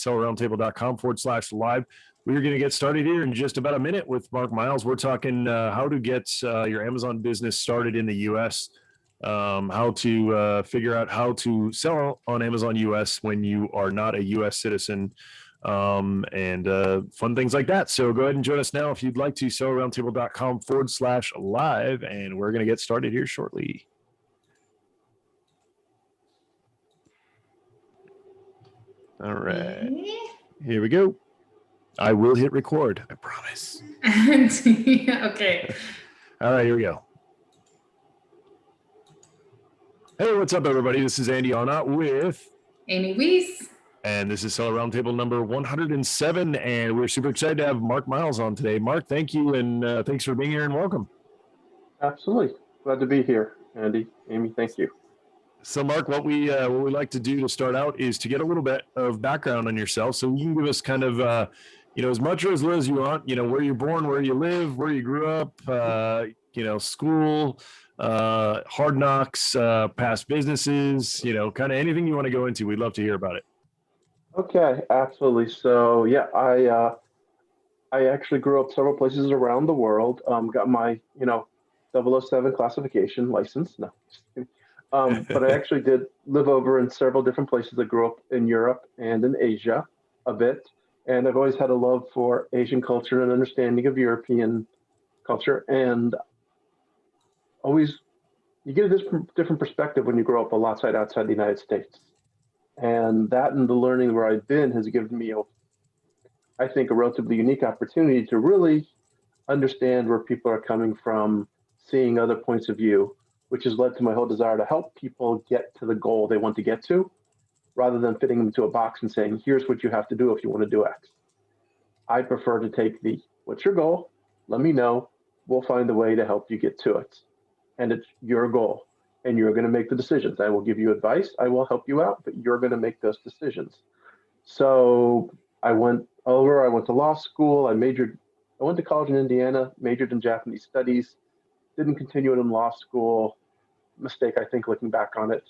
sellerroundtable.com/live. We're going to get started here in just about a minute with Mark Miles. We're talking how to get your Amazon business started in the U.S., how to figure out how to sell on Amazon US when you are not a US citizen, and fun things like that. So go ahead and join us now if you'd like to, sellerroundtable.com/live, and we're going to get started here shortly. All right, here we go. I will hit record, I promise. Okay. All right, here we go. Hey, what's up, everybody? This is Andy Arnott with Amy Weiss. And this is Seller Roundtable number 107, and we're super excited to have Mark Miles on today. Mark, thank you, and thanks for being here, and welcome. Absolutely. Glad to be here, Andy. Amy, thank you. So, Mark, what we like to do to start out is to get a little bit of background on yourself, so you can give us kind of, as much or as little as you want, where you're born, where you live, where you grew up, school, hard knocks, past businesses, kind of anything you want to go into. We'd love to hear about it. Okay, absolutely. So, yeah, I actually grew up several places around the world. Got my, 007 classification license. No, just kidding. But I actually did live over in several different places. I grew up in Europe and in Asia a bit. And I've always had a love for Asian culture and understanding of European culture. And always, you get a different perspective when you grow up a lot outside the United States. And that and the learning where I've been has given me, I think, a relatively unique opportunity to really understand where people are coming from, seeing other points of view, which has led to my whole desire to help people get to the goal they want to get to, rather than fitting them into a box and saying, here's what you have to do if you want to do X. I prefer to take what's your goal? Let me know. We'll find a way to help you get to it. And it's your goal. And you're going to make the decisions. I will give you advice. I will help you out, but you're going to make those decisions. So I went to law school. I went to college in Indiana, majored in Japanese studies, didn't continue it in law school. Mistake, I think, looking back on it.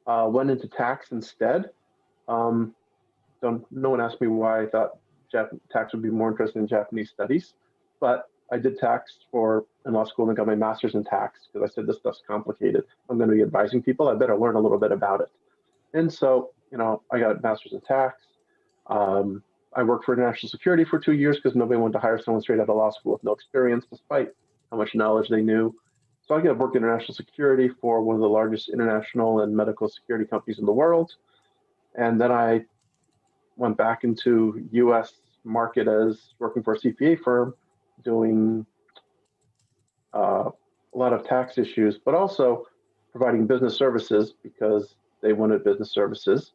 Went into tax instead. No one asked me why I thought tax would be more interesting in Japanese studies, but I did tax in law school and got my master's in tax because I said this stuff's complicated. I'm going to be advising people. I better learn a little bit about it. And so, I got a master's in tax. I worked for national security for 2 years because nobody wanted to hire someone straight out of law school with no experience, despite how much knowledge they knew. So I worked in international security for one of the largest international and medical security companies in the world. And then I went back into U.S. market as working for a CPA firm, doing a lot of tax issues, but also providing business services because they wanted business services.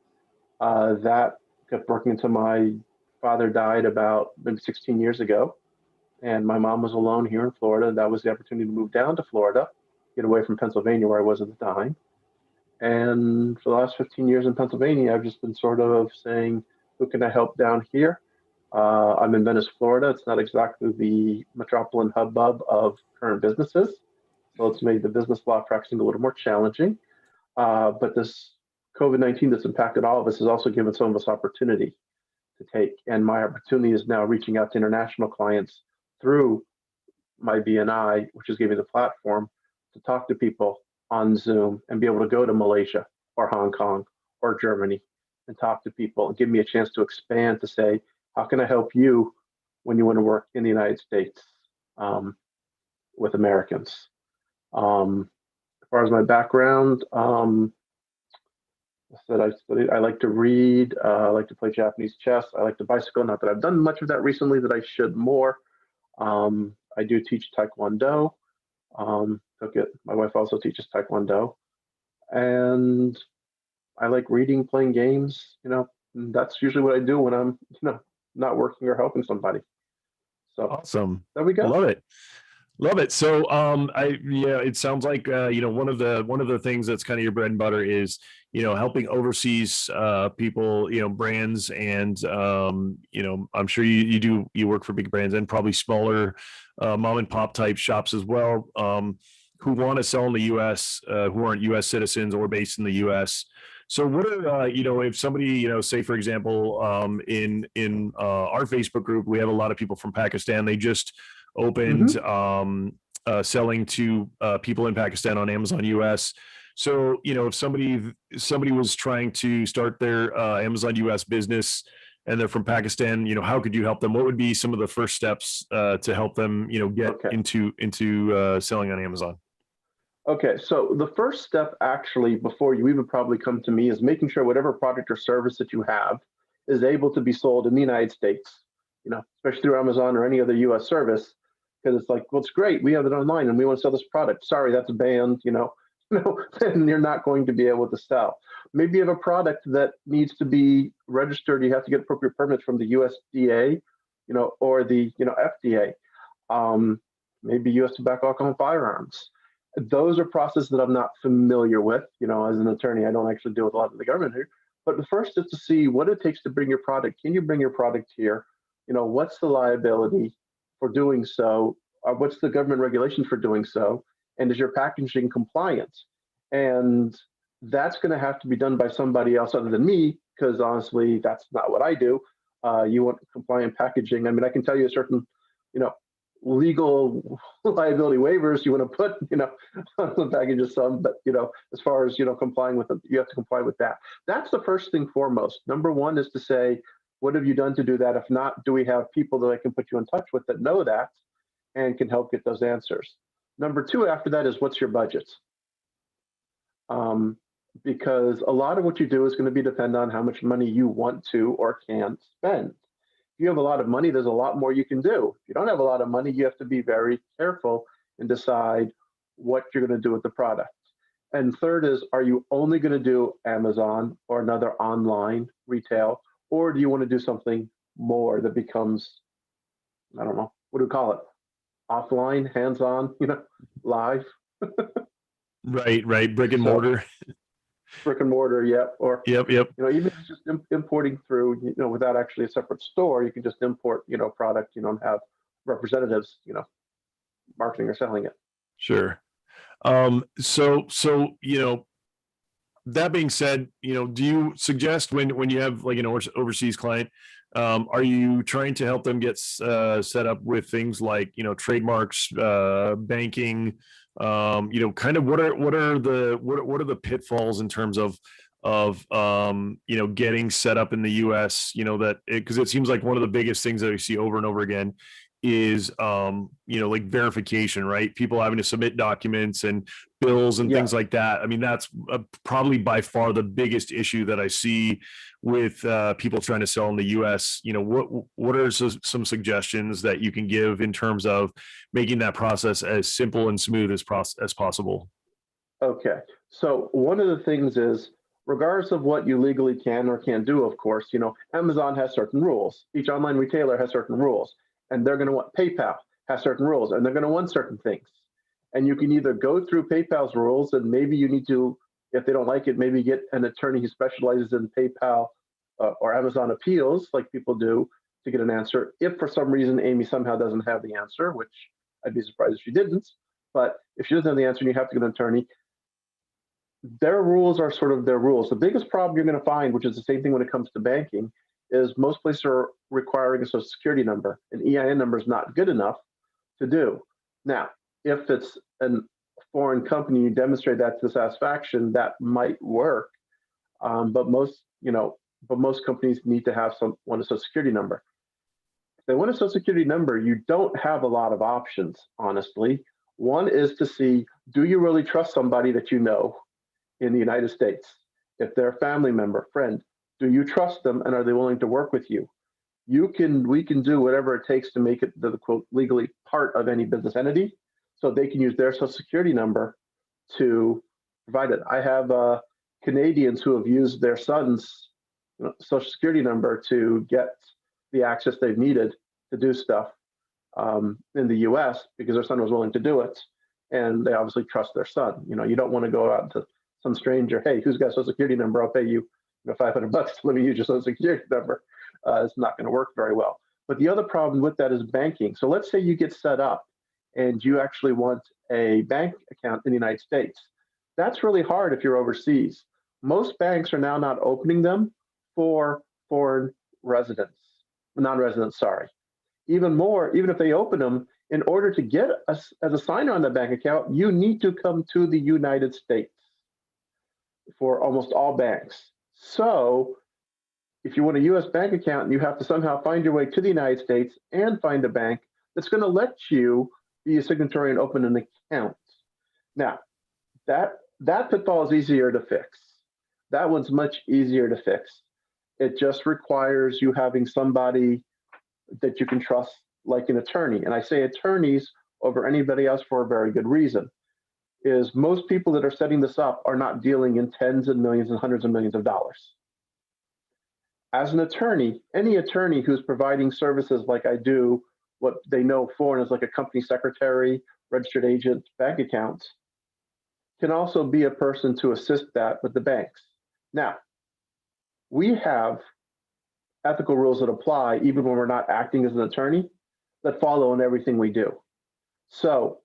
That kept working until my father died about maybe 16 years ago. And my mom was alone here in Florida. That was the opportunity to move down to Florida, get away from Pennsylvania where I was at the time. And for the last 15 years in Pennsylvania, I've just been sort of saying, who can I help down here? I'm in Venice, Florida. It's not exactly the metropolitan hubbub of current businesses. So it's made the business law practicing a little more challenging. But this COVID-19 that's impacted all of us has also given some of us opportunity to take. And my opportunity is now reaching out to international clients through my BNI, which is giving the platform to talk to people on Zoom and be able to go to Malaysia or Hong Kong or Germany and talk to people and give me a chance to expand to say, how can I help you when you want to work in the United States with Americans? As far as my background, I like to read, I like to play Japanese chess, I like to bicycle. Not that I've done much of that recently, that I should more. I do teach Taekwondo. My wife also teaches Taekwondo. And I like reading, playing games. That's usually what I do when I'm, not working or helping somebody. So awesome. There we go. Love it. So, it sounds like, one of the things that's kind of your bread and butter is, helping overseas people, brands, and, I'm sure you work for big brands and probably smaller mom and pop type shops as well, who want to sell in the U.S., who aren't U.S. citizens or based in the U.S. So what are if somebody say for example in our Facebook group we have a lot of people from Pakistan. They just opened selling to people in Pakistan on Amazon US. So if somebody was trying to start their Amazon US business and they're from Pakistan, how could you help them? What would be some of the first steps to help them get Okay. into selling on Amazon? Okay, so the first step actually, before you even probably come to me, is making sure whatever product or service that you have is able to be sold in the United States, especially through Amazon or any other US service, because it's like, well, it's great, we have it online and we want to sell this product. Sorry, that's banned, then you're not going to be able to sell. Maybe you have a product that needs to be registered, you have to get appropriate permits from the USDA, or the, FDA, maybe US Tobacco, Alcohol, and Firearms. Those are processes that I'm not familiar with. As an attorney, I don't actually deal with a lot of the government here. But the first is to see what it takes to bring your product. Can you bring your product here? What's the liability for doing so? What's the government regulation for doing so? And is your packaging compliant? And that's going to have to be done by somebody else other than me, because honestly, that's not what I do. You want compliant packaging. I mean, I can tell you a certain, legal liability waivers you want to put, on the package of some, but as far as complying with them, you have to comply with that. That's the first thing foremost. Number one is to say, what have you done to do that? If not, do we have people that I can put you in touch with that know that and can help get those answers? Number two after that is, what's your budget? Because a lot of what you do is going to be depend on how much money you want to or can spend. If you have a lot of money, there's a lot more you can do. If you don't have a lot of money, you have to be very careful and decide what you're going to do with the product. And third is, are you only going to do Amazon or another online retail, or do you want to do something more that becomes, I don't know, what do we call it? Offline, hands-on, live? Right. Brick and mortar. Brick and mortar, yep. Or Yep. even if it's just importing through, without actually a separate store, you can just import, product, and have representatives, marketing or selling it. Sure. So that being said, do you suggest when you have like an overseas client, are you trying to help them get set up with things like trademarks, banking, kind of what are the pitfalls in terms of getting set up in the US, that because it seems like one of the biggest things that we see over and over again is like verification, right? People having to submit documents and bills and things like that. I mean, that's probably by far the biggest issue that I see with people trying to sell in the US. What are some suggestions that you can give in terms of making that process as simple and smooth as possible? Okay, so one of the things is, regardless of what you legally can or can't do, of course, Amazon has certain rules. Each online retailer has certain rules, and they're going to want PayPal has certain rules, and they're going to want certain things. And you can either go through PayPal's rules, and maybe you need to, if they don't like it, maybe get an attorney who specializes in PayPal or Amazon appeals, like people do, to get an answer. If for some reason Amy somehow doesn't have the answer, which I'd be surprised if she didn't, but if she doesn't have the answer and you have to get an attorney, their rules are sort of their rules. The biggest problem you're going to find, which is the same thing when it comes to banking, is most places are requiring a social security number. An EIN number is not good enough to do. Now, if it's a foreign company, you demonstrate that to satisfaction, that might work. But most companies need to have want a social security number. If they want a social security number, you don't have a lot of options, honestly. One is to see, do you really trust somebody that you know in the United States? If they're a family member, friend, do you trust them and are they willing to work with you? We can do whatever it takes to make it the quote legally part of any business entity, so they can use their social security number to provide it. I have Canadians who have used their son's social security number to get the access they've needed to do stuff in the US because their son was willing to do it. And they obviously trust their son. You don't want to go out to some stranger, hey, who's got a social security number? I'll pay you $500 to let me use your social security number. It's not going to work very well. But the other problem with that is banking. So let's say you get set up and you actually want a bank account in the United States. That's really hard if you're overseas. Most banks are now not opening them for foreign residents, non-residents, sorry. Even more, even if they open them, in order to get us as a signer on the bank account, you need to come to the United States for almost all banks. So if you want a US bank account, you have to somehow find your way to the United States and find a bank that's going to let you be a signatory and open an account. Now, that pitfall is easier to fix. That one's much easier to fix. It just requires you having somebody that you can trust, like an attorney. And I say attorneys over anybody else for a very good reason, is most people that are setting this up are not dealing in tens of millions and hundreds of millions of dollars. As an attorney, any attorney who's providing services like I do, what they know for as like a company secretary, registered agent, bank accounts, can also be a person to assist that with the banks. Now, we have ethical rules that apply even when we're not acting as an attorney that follow in everything we do. So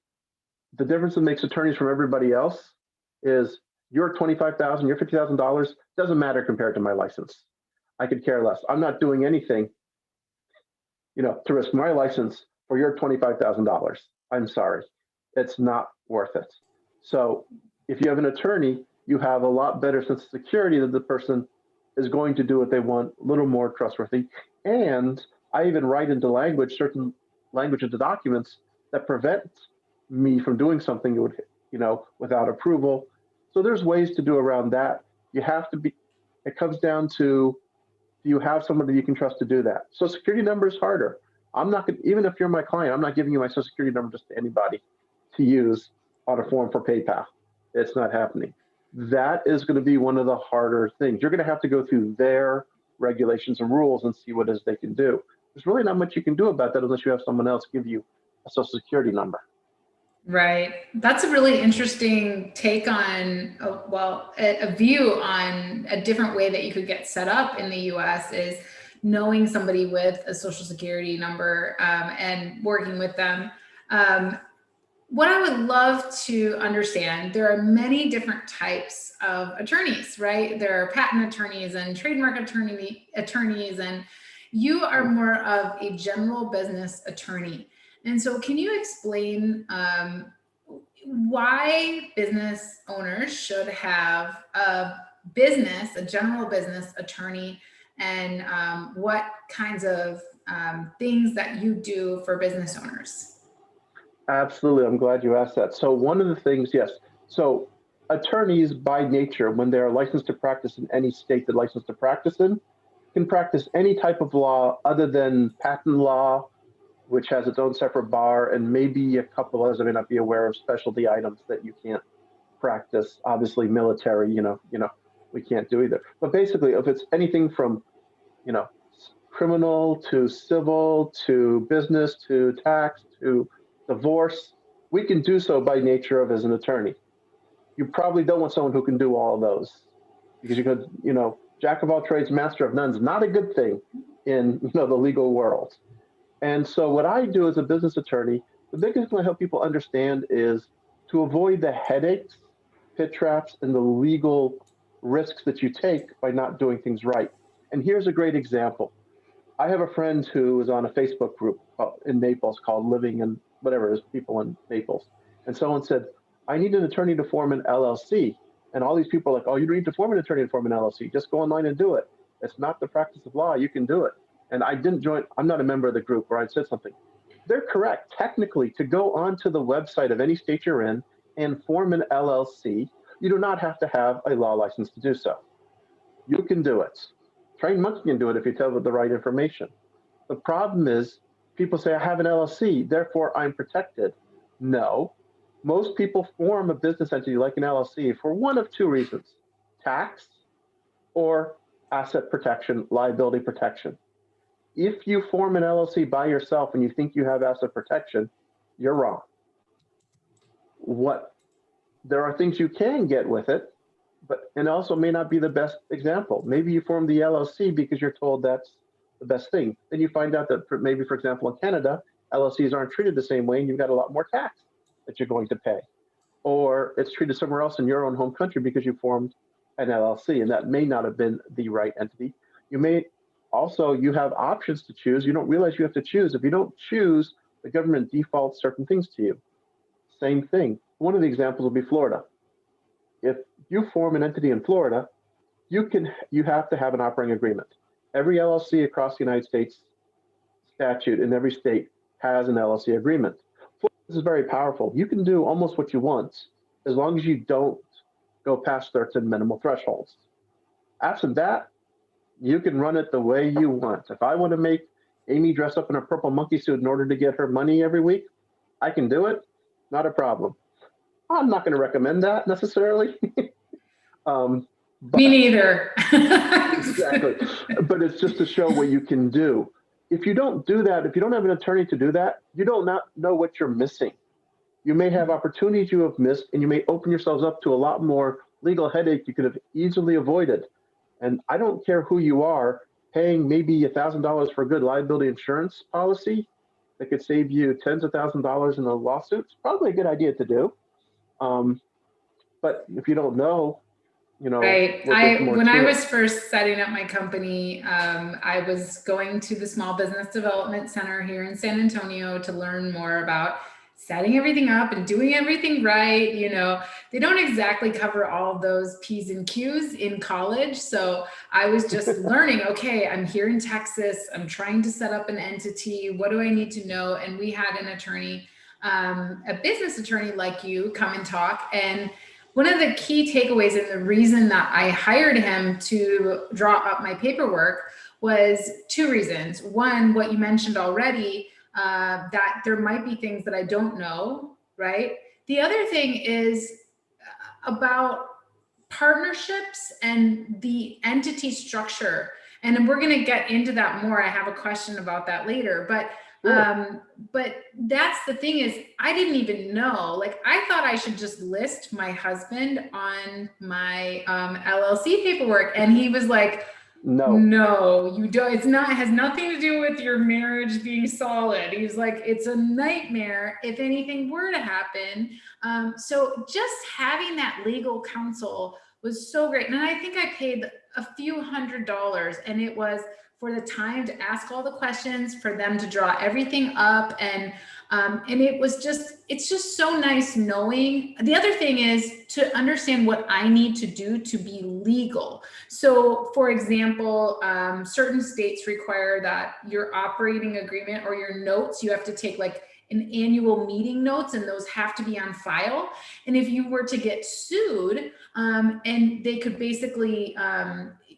the difference that makes attorneys from everybody else is your $25,000, your $50,000 doesn't matter compared to my license. I could care less. I'm not doing anything, to risk my license for your $25,000. I'm sorry, it's not worth it. So if you have an attorney, you have a lot better sense of security that the person is going to do what they want, a little more trustworthy. And I even write into language, certain language into documents that prevent me from doing something that would, without approval. So there's ways to do around that. You have to be, it comes down to, do you have somebody you can trust to do that? Social security number is harder. I'm not going to, even if you're my client, I'm not giving you my social security number just to anybody to use on a form for PayPal. It's not happening. That is going to be one of the harder things. You're going to have to go through their regulations and rules and see what it is they can do. There's really not much you can do about that unless you have someone else give you a social security number. Right. That's a really interesting take on, a view on a different way that you could get set up in the US is knowing somebody with a social security number and working with them. What I would love to understand, there are many different types of attorneys, right? There are patent attorneys and trademark attorneys, and you are more of a general business attorney. And so can you explain why business owners should have a general business attorney, and what kinds of things that you do for business owners? Absolutely. I'm glad you asked that. So one of the things, yes. So attorneys by nature, when they're licensed to practice in any state they're licensed to practice in, can practice any type of law other than patent law, which has its own separate bar, and maybe a couple others I may not be aware of, specialty items that you can't practice. Obviously military, we can't do either. But basically, if it's anything from, criminal to civil to business to tax to divorce, we can do so by nature of as an attorney. You probably don't want someone who can do all of those, because you could, jack of all trades, master of none is not a good thing in the legal world. And so what I do as a business attorney, the biggest thing I help people understand is to avoid the headaches, pit traps, and the legal risks that you take by not doing things right. And here's a great example. I have a friend who is on a Facebook group in Naples called Living and whatever it is, people in Naples. And someone said, I need an attorney to form an LLC. And all these people are like, oh, you don't need to form an attorney to form an LLC. Just go online and do it. It's not the practice of law. You can do it. And I didn't join, I'm not a member of the group where I said something. They're correct. Technically, to go onto the website of any state you're in and form an LLC, you do not have to have a law license to do so. You can do it. Trained monkey can do it if you tell them the right information. The problem is people say, I have an LLC, therefore I'm protected. No, most people form a business entity like an LLC for one of two reasons: tax or asset protection, liability protection. If you form an LLC by yourself and you think you have asset protection, you're wrong. There are things you can get with it, and also may not be the best example. Maybe you form the LLC because you're told that's the best thing. Then you find out that maybe, for example, in Canada, LLCs aren't treated the same way and you've got a lot more tax that you're going to pay. Or it's treated somewhere else in your own home country because you formed an LLC, and that may not have been the right entity. You may also, you have options to choose. You don't realize you have to choose. If you don't choose, the government defaults certain things to you. Same thing. One of the examples will be Florida. If you form an entity in Florida, you have to have an operating agreement. Every LLC across the United States statute in every state has an LLC agreement. This is very powerful. You can do almost what you want as long as you don't go past certain minimal thresholds. Absent that, you can run it the way you want. If I want to make Amy dress up in a purple monkey suit in order to get her money every week, I can do it. Not a problem. I'm not going to recommend that necessarily. Me neither. Exactly. But it's just to show what you can do. If you don't do that, if you don't have an attorney to do that, you don't not know what you're missing. You may have opportunities you have missed, and you may open yourselves up to a lot more legal headache you could have easily avoided. And I don't care who you are, paying maybe $1,000 for a good liability insurance policy that could save you tens of thousands of dollars in a lawsuit. It's probably a good idea to do. But if you don't know, Right. When I was first setting up my company, I was going to the Small Business Development Center here in San Antonio to learn more about setting everything up and doing everything right. They don't exactly cover all of those P's and Q's in college. So I was just learning, okay, I'm here in Texas. I'm trying to set up an entity. What do I need to know? And we had an attorney, a business attorney like you, come and talk. And one of the key takeaways and the reason that I hired him to draw up my paperwork was two reasons. One, what you mentioned already, that there might be things that I don't know, right? The other thing is about partnerships and the entity structure. And we're going to get into that more. I have a question about that later, but that's the thing is I didn't even know, like, I thought I should just list my husband on my LLC paperwork. And he was like, no, you don't. It has nothing to do with your marriage being solid. He's like, it's a nightmare if anything were to happen. So just having that legal counsel was so great. And I think I paid a few $100s, and it was for the time to ask all the questions, for them to draw everything up. And it's just so nice knowing. The other thing is to understand what I need to do to be legal. So for example, certain states require that your operating agreement or your notes, you have to take like an annual meeting notes, and those have to be on file. And if you were to get sued, and they could basically,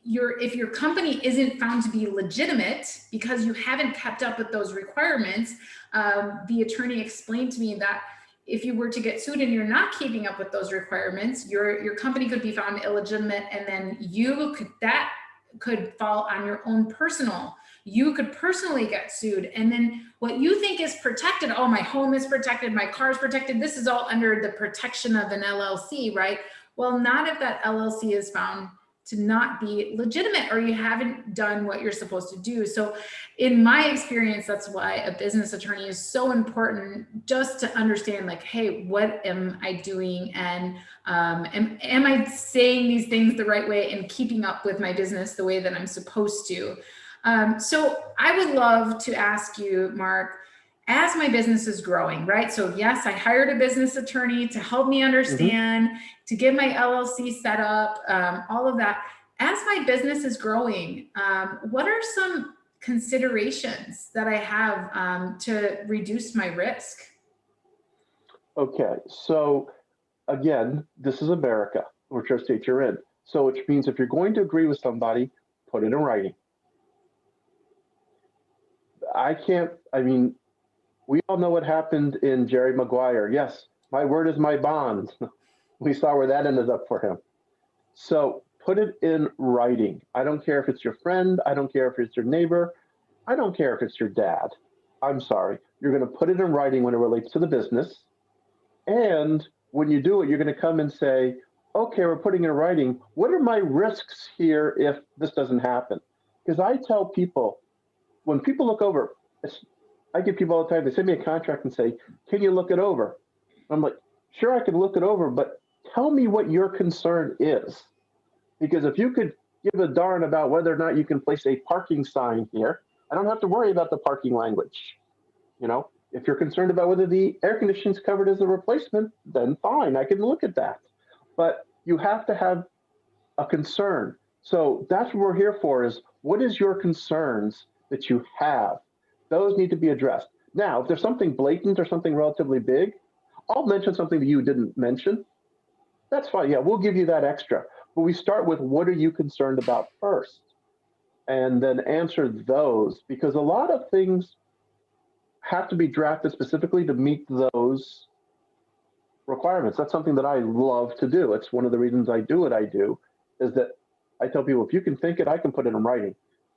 if your company isn't found to be legitimate because you haven't kept up with those requirements, the attorney explained to me that if you were to get sued and you're not keeping up with those requirements, your company could be found illegitimate, and then that could fall on your own personal. You could personally get sued, and then what you think is protected, oh, my home is protected, my car is protected, this is all under the protection of an LLC, right? Well, not if that LLC is found to not be legitimate, or you haven't done what you're supposed to do. So in my experience, that's why a business attorney is so important, just to understand, like, hey, what am I doing? And am I saying these things the right way and keeping up with my business the way that I'm supposed to? So I would love to ask you, Mark, as my business is growing, right? So yes, I hired a business attorney to help me understand, to get my LLC set up, all of that. As my business is growing, what are some considerations that I have to reduce my risk? Okay, so again, this is America, whichever state you're in. So which means if you're going to agree with somebody, put it in writing. We all know what happened in Jerry Maguire. Yes, my word is my bond. We saw where that ended up for him. So put it in writing. I don't care if it's your friend. I don't care if it's your neighbor. I don't care if it's your dad. I'm sorry. You're going to put it in writing when it relates to the business. And when you do it, you're going to come and say, okay, we're putting it in writing. What are my risks here if this doesn't happen? Because I tell people, when people look over, I get people all the time, they send me a contract and say, can you look it over? I'm like, sure, I can look it over, but tell me what your concern is. Because if you could give a darn about whether or not you can place a parking sign here, I don't have to worry about the parking language. You know, if you're concerned about whether the air conditioning is covered as a replacement, then fine, I can look at that. But you have to have a concern. So that's what we're here for, is what is your concerns that you have? Those need to be addressed. Now, if there's something blatant or something relatively big, I'll mention something that you didn't mention. That's fine. Yeah, we'll give you that extra. But we start with, what are you concerned about first? And then answer those, because a lot of things have to be drafted specifically to meet those requirements. That's something that I love to do. It's one of the reasons I do what I do, is that I tell people, if you can think it, I can put it in writing,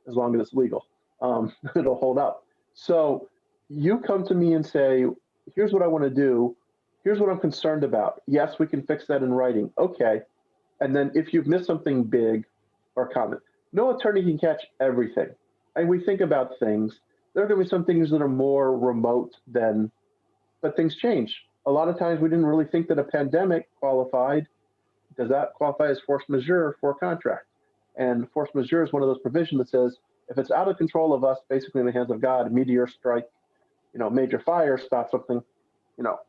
as long as it's legal. It'll hold up. So you come to me and say, here's what I want to do. Here's what I'm concerned about. Yes, we can fix that in writing. Okay. And then if you've missed something big or common, no attorney can catch everything. And we think about things. There are going to be some things that are more remote than, but things change. A lot of times we didn't really think that a pandemic qualified. Does that qualify as force majeure for a contract? And force majeure is one of those provisions that says, if it's out of control of us, basically in the hands of God, meteor strike, major fire, stop something,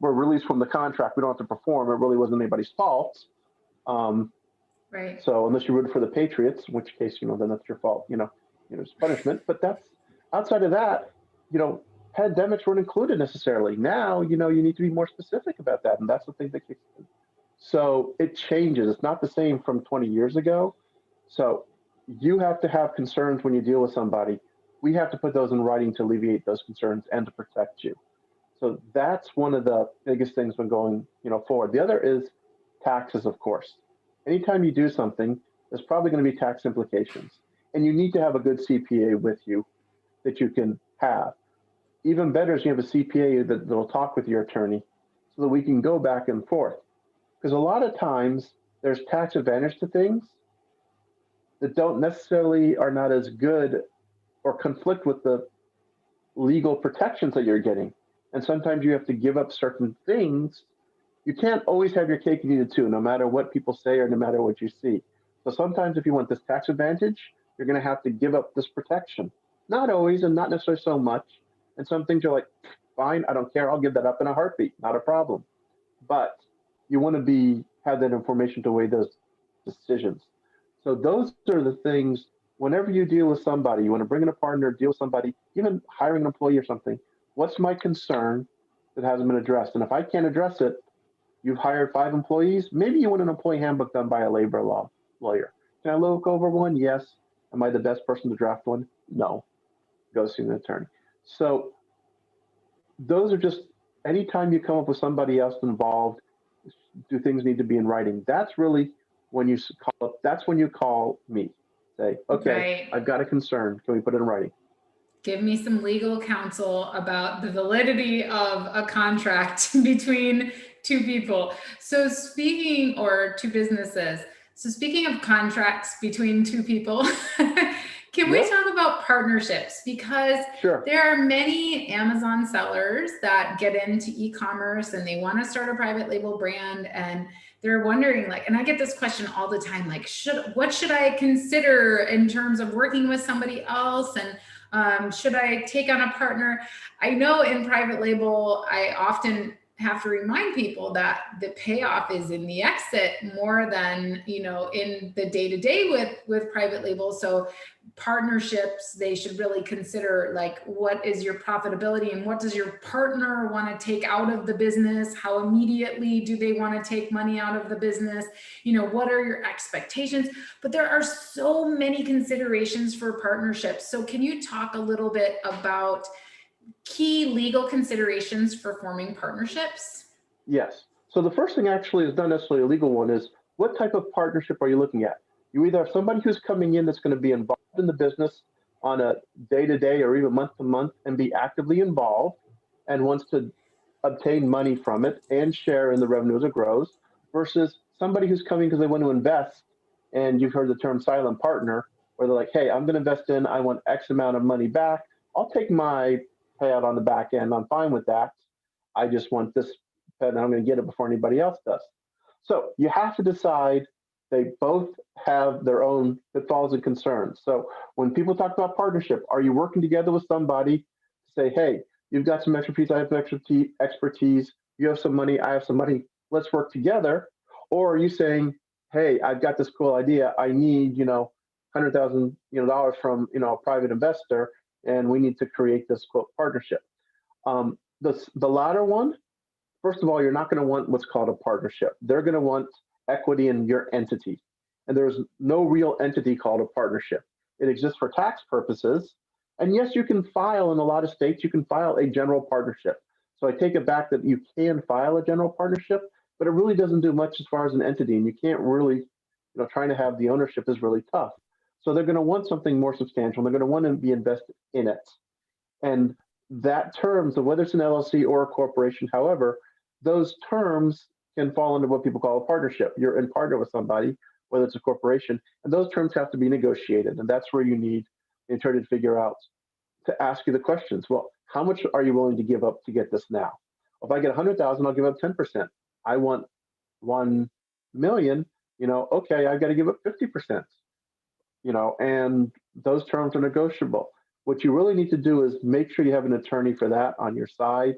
we're released from the contract. We don't have to perform. It really wasn't anybody's fault. Right. So unless you rooted for the Patriots, in which case, then that's your fault, it's punishment. But that's outside of that, pandemics weren't included necessarily. Now, you need to be more specific about that. And that's the thing that kicks in. So it changes. It's not the same from 20 years ago. So you have to have concerns when you deal with somebody. We have to put those in writing to alleviate those concerns and to protect you. So that's one of the biggest things when going, forward. The other is taxes, of course. Anytime you do something, there's probably going to be tax implications. And you need to have a good CPA with you that you can have. Even better is you have a CPA that will talk with your attorney so that we can go back and forth. Because a lot of times there's tax advantage to things that don't necessarily are not as good or conflict with the legal protections that you're getting. And sometimes you have to give up certain things. You can't always have your cake and eat it too, no matter what people say or no matter what you see. So sometimes if you want this tax advantage, you're going to have to give up this protection. Not always, and not necessarily so much. And some things you're like, fine, I don't care. I'll give that up in a heartbeat. Not a problem. But you want to have that information to weigh those decisions. So those are the things, whenever you deal with somebody, you want to bring in a partner, deal with somebody, even hiring an employee or something, what's my concern that hasn't been addressed? And if I can't address it, you've hired 5 employees, maybe you want an employee handbook done by a labor law lawyer. Can I look over one? Yes. Am I the best person to draft one? No. Go see an attorney. So those are just, anytime you come up with somebody else involved, do things need to be in writing? That's really when you call up, that's when you call me. Say, okay, right. I've got a concern. Can we put it in writing? Give me some legal counsel about the validity of a contract between 2 people. So speaking, or 2 businesses. So speaking of contracts between 2 people, can we talk about partnerships? Because there are many Amazon sellers that get into e-commerce and they want to start a private label brand, and they're wondering, and I get this question all the time, what should I consider in terms of working with somebody else? And should I take on a partner? I know in private label, I often have to remind people that the payoff is in the exit more than, in the day-to-day with private label. So partnerships, they should really consider what is your profitability and what does your partner want to take out of the business? How immediately do they want to take money out of the business? What are your expectations? But there are so many considerations for partnerships. So can you talk a little bit about key legal considerations for forming partnerships? Yes. So the first thing actually is not necessarily a legal one, is what type of partnership are you looking at? You either have somebody who's coming in that's going to be involved in the business on a day-to-day or even month-to-month and be actively involved and wants to obtain money from it and share in the revenue as it grows, versus somebody who's coming because they want to invest, and you've heard the term silent partner, where they're like, hey, I'm going to invest in, I want X amount of money back. I'll take my payout on the back end. I'm fine with that. I just want this, and I'm going to get it before anybody else does. So you have to decide They both have their own pitfalls and concerns. So when people talk about partnership, are you working together with somebody to say, hey, you've got some expertise, I have expertise, you have some money, I have some money, let's work together? Or are you saying, hey, I've got this cool idea, I need, $100,000, dollars from, a private investor, and we need to create this quote partnership. The latter one, first of all, you're not going to want what's called a partnership. They're going to want equity in your entity. And there's no real entity called a partnership. It exists for tax purposes. And yes, you can file in a lot of states, you can file a general partnership. So I take it back that you can file a general partnership, but it really doesn't do much as far as an entity. And you can't really, trying to have the ownership is really tough. So they're going to want something more substantial. They're going to want to be invested in it. And that terms of whether it's an LLC or a corporation, however, those terms can fall into what people call a partnership. You're in partner with somebody, whether it's a corporation, and those terms have to be negotiated. And that's where you need an attorney to figure out, to ask you the questions. Well, how much are you willing to give up to get this now? If I get 100,000, I'll give up 10%. I want 1 million, okay, I've got to give up 50%, and those terms are negotiable. What you really need to do is make sure you have an attorney for that on your side,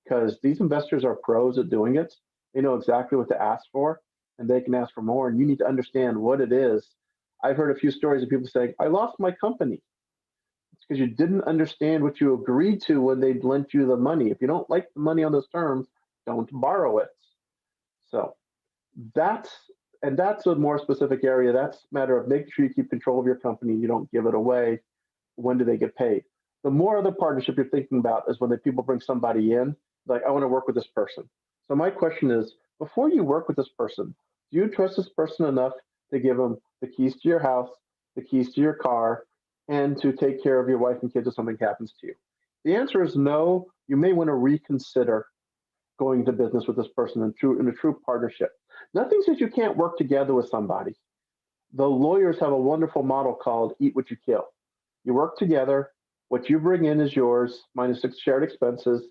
because these investors are pros at doing it. They know exactly what to ask for, and they can ask for more, and you need to understand what it is. I've heard a few stories of people saying, I lost my company. It's because you didn't understand what you agreed to when they lent you the money. If you don't like the money on those terms, don't borrow it. So that's a more specific area. That's a matter of making sure you keep control of your company. You don't give it away. When do they get paid? The more other partnership you're thinking about is when the people bring somebody in, like, I want to work with this person. So my question is, before you work with this person, do you trust this person enough to give them the keys to your house, the keys to your car, and to take care of your wife and kids if something happens to you? The answer is no. You may want to reconsider going to business with this person in a true partnership. Nothing says you can't work together with somebody. The lawyers have a wonderful model called eat what you kill. You work together, what you bring in is yours, minus shared expenses,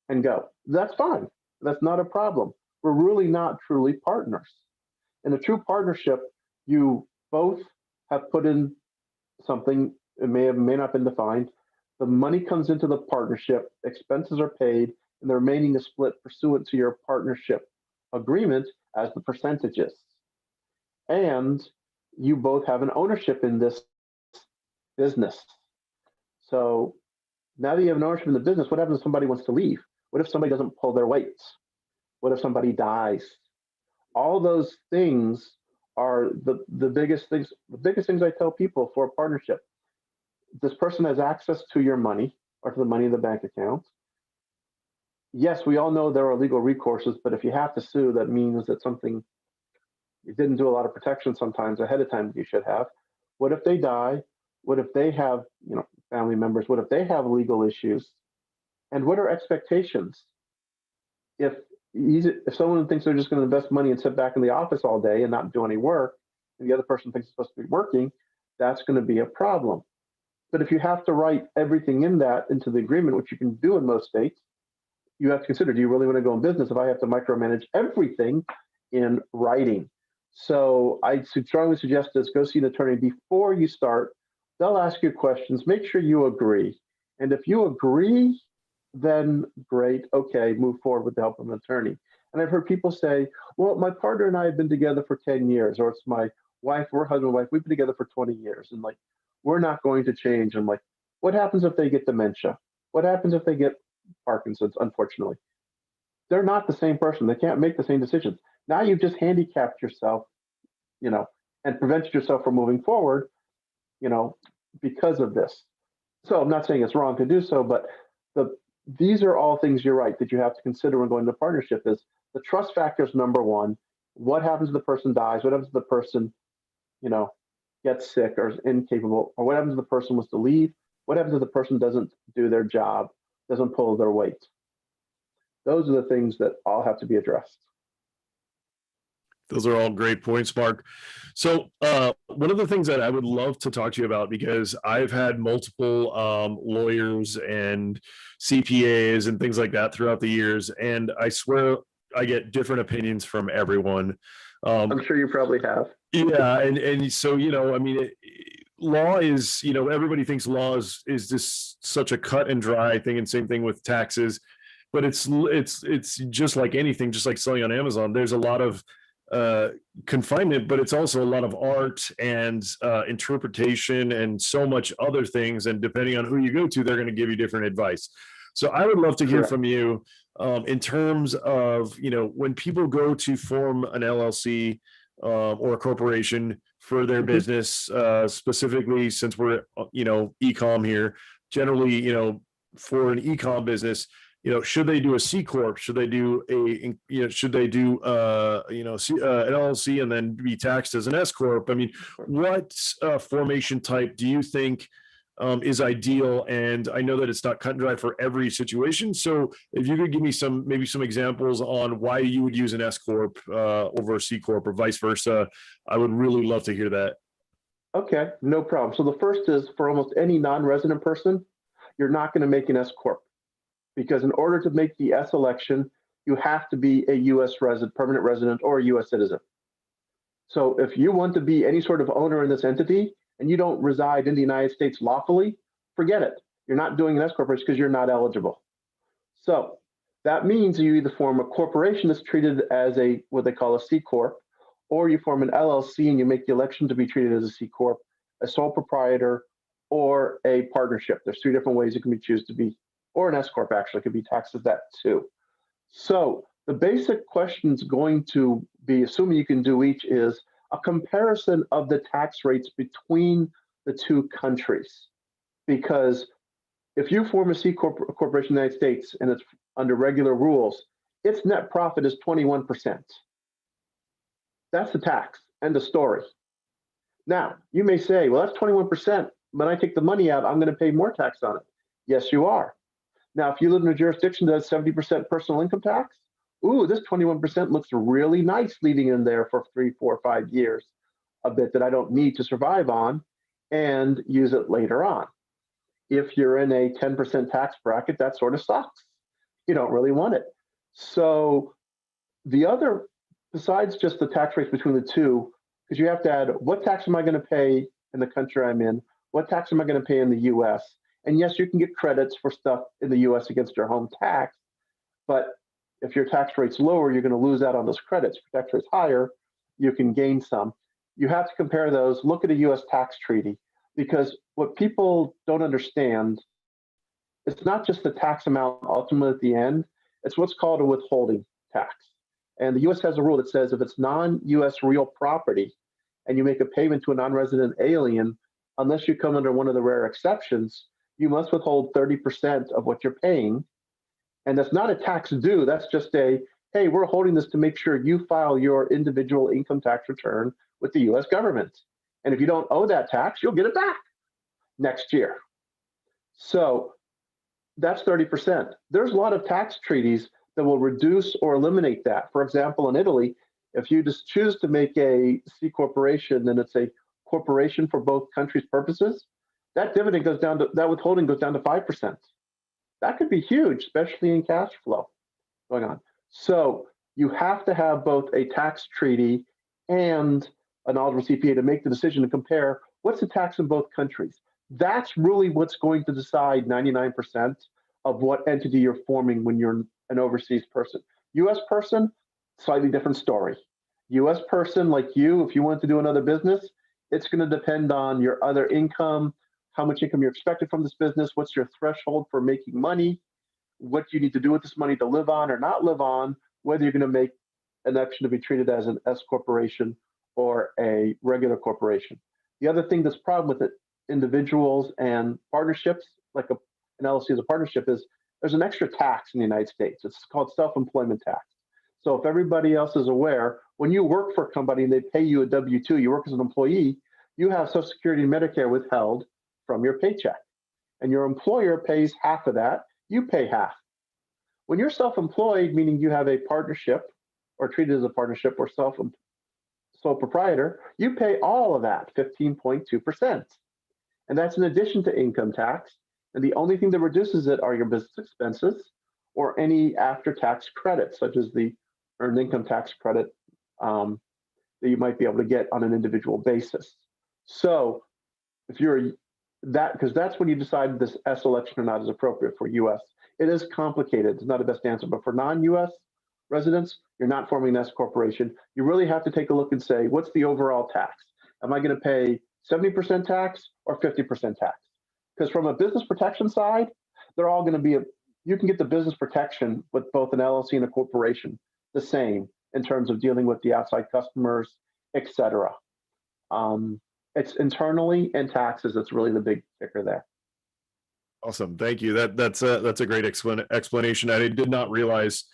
and go. That's fine. That's not a problem. We're really not truly partners. In a true partnership, you both have put in something, it may not have been defined. The money comes into the partnership, expenses are paid, and the remaining is split pursuant to your partnership agreement as the percentages. And you both have an ownership in this business. So now that you have an ownership in the business, what happens if somebody wants to leave? What if somebody doesn't pull their weight? What if somebody dies? All those things are the biggest things. The biggest things I tell people for a partnership. This person has access to your money or to the money in the bank account. Yes, we all know there are legal recourses, but if you have to sue, that means that something, you didn't do a lot of protection sometimes ahead of time that you should have. What if they die? What if they have, family members? What if they have legal issues? And what are expectations? If someone thinks they're just going to invest money and sit back in the office all day and not do any work, and the other person thinks it's supposed to be working, that's going to be a problem. But if you have to write everything into the agreement, which you can do in most states, you have to consider, do you really want to go in business if I have to micromanage everything in writing? So I strongly suggest this, go see an attorney before you start. They'll ask you questions, make sure you agree. And if you agree, then great, okay, move forward with the help of an attorney. And I've heard people say, well, my partner and I have been together for 10 years, or it's my wife, we're husband and wife, we've been together for 20 years. And like, we're not going to change. I'm like, what happens if they get dementia? What happens if they get Parkinson's, unfortunately? They're not the same person. They can't make the same decisions. Now you've just handicapped yourself, and prevented yourself from moving forward, because of this. So I'm not saying it's wrong to do so, but these are all things, you're right, that you have to consider when going into partnership. Is the trust factor is number one. What happens if the person dies? What happens if the person, gets sick or is incapable? Or what happens if the person wants to leave? What happens if the person doesn't do their job, doesn't pull their weight? Those are the things that all have to be addressed. Those are all great points, Mark. So one of the things that I would love to talk to you about, because I've had multiple lawyers and CPAs and things like that throughout the years, and I swear I get different opinions from everyone. I'm sure you probably have. Yeah, and so I mean, law is everybody thinks law is just such a cut and dry thing, and same thing with taxes, but it's just like anything, just like selling on Amazon. There's a lot of confinement, but it's also a lot of art and interpretation and so much other things. And depending on who you go to, they're going to give you different advice. So I would love to hear from you in terms of when people go to form an LLC or a corporation for their business, specifically since we're e-com here. Generally, for an e-com business, should they do a C Corp? Should they do an LLC and then be taxed as an S Corp? I mean, what formation type do you think is ideal? And I know that it's not cut and dry for every situation. So if you could give me maybe some examples on why you would use an S Corp over a C Corp or vice versa, I would really love to hear that. Okay, no problem. So the first is, for almost any non-resident person, you're not going to make an S Corp, because in order to make the S election, you have to be a U.S. resident, permanent resident, or a U.S. citizen. So if you want to be any sort of owner in this entity and you don't reside in the United States lawfully, forget it. You're not doing an S corporation because you're not eligible. So that means you either form a corporation that's treated as what they call a C Corp, or you form an LLC and you make the election to be treated as a C Corp, a sole proprietor, or a partnership. There's three different ways you can choose to be, or an S Corp actually could be taxed as that too. So the basic question is going to be, assuming you can do each, is a comparison of the tax rates between the two countries. Because if you form a C Corp corporation in the United States and it's under regular rules, its net profit is 21%. That's the tax, end of story. Now, you may say, well, that's 21%. When I take the money out, I'm going to pay more tax on it. Yes, you are. Now, if you live in a jurisdiction that has 70% personal income tax, ooh, this 21% looks really nice leaving in there for 3, 4, 5 years, a bit that I don't need to survive on and use it later on. If you're in a 10% tax bracket, that sort of sucks. You don't really want it. So the other, besides just the tax rates between the two, because you have to add, what tax am I going to pay in the country I'm in? What tax am I going to pay in the US? And yes, you can get credits for stuff in the US against your home tax, but if your tax rate's lower, you're going to lose out on those credits. If your tax rate's higher, you can gain some. You have to compare those, look at a US tax treaty, because what people don't understand, it's not just the tax amount ultimately at the end, it's what's called a withholding tax. And the US has a rule that says if it's non-US real property and you make a payment to a non-resident alien, unless you come under one of the rare exceptions, you must withhold 30% of what you're paying. And that's not a tax due, that's just a, hey, we're holding this to make sure you file your individual income tax return with the US government. And if you don't owe that tax, you'll get it back next year. So that's 30%. There's a lot of tax treaties that will reduce or eliminate that. For example, in Italy, if you just choose to make a C corporation, then it's a corporation for both countries' purposes, that dividend goes down to, that withholding goes down to 5%. That could be huge, especially in cash flow going on. So you have to have both a tax treaty and a knowledgeable CPA to make the decision to compare what's the tax in both countries. That's really what's going to decide 99% of what entity you're forming when you're an overseas person. US person, slightly different story. US person like you, if you want to do another business, it's going to depend on your other income, how much income you're expected from this business, what's your threshold for making money, what you need to do with this money to live on or not live on, whether you're going to make an option to be treated as an S corporation or a regular corporation. The other thing that's problem with it, individuals and partnerships, like an LLC as a partnership, is there's an extra tax in the United States. It's called self-employment tax. So if everybody else is aware, when you work for a company and they pay you a W-2, you work as an employee, you have Social Security and Medicare withheld from your paycheck. And your employer pays half of that, you pay half. When you're self-employed, meaning you have a partnership or treated as a partnership or sole proprietor, you pay all of that, 15.2%. And that's in addition to income tax. And the only thing that reduces it are your business expenses or any after-tax credits, such as the earned income tax credit that you might be able to get on an individual basis. So if you're that, because that's when you decide this S election or not is appropriate for US. It is complicated. It's not the best answer, but for non-US residents, you're not forming an S corporation. You really have to take a look and say, what's the overall tax? Am I going to pay 70% tax or 50% tax? Because from a business protection side, they're all going to be you can get the business protection with both an LLC and a corporation the same in terms of dealing with the outside customers, et cetera. It's internally and taxes that's really the big kicker there. Awesome, thank you. That's a great explanation. I did not realize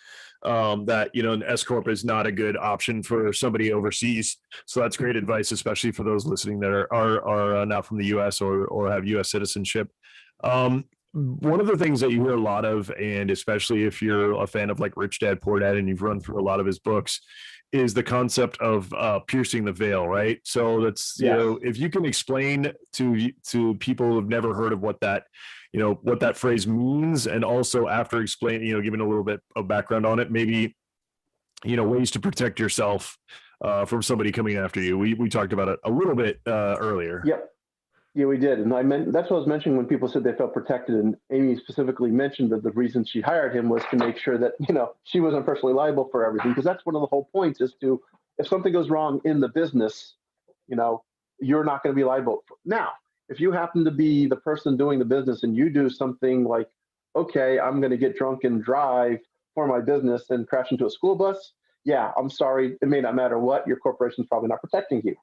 that an S corp is not a good option for somebody overseas. So that's great advice, especially for those listening that are not from the U.S. or have U.S. citizenship. One of the things that you hear a lot of, and especially if you're a fan of like Rich Dad Poor Dad and you've run through a lot of his books, is the concept of piercing the veil, right? So that's if you can explain to people who've never heard of what that phrase means, and also after explaining, giving a little bit of background on it, maybe ways to protect yourself from somebody coming after you. We talked about it a little bit earlier. Yep. Yeah, we did. And that's what I was mentioning when people said they felt protected. And Amy specifically mentioned that the reason she hired him was to make sure that, she wasn't personally liable for everything. Because that's one of the whole points is if something goes wrong in the business, you're not going to be liable. Now, if you happen to be the person doing the business and you do something like, okay, I'm going to get drunk and drive for my business and crash into a school bus. Yeah, I'm sorry. It may not matter what, your corporation's probably not protecting you.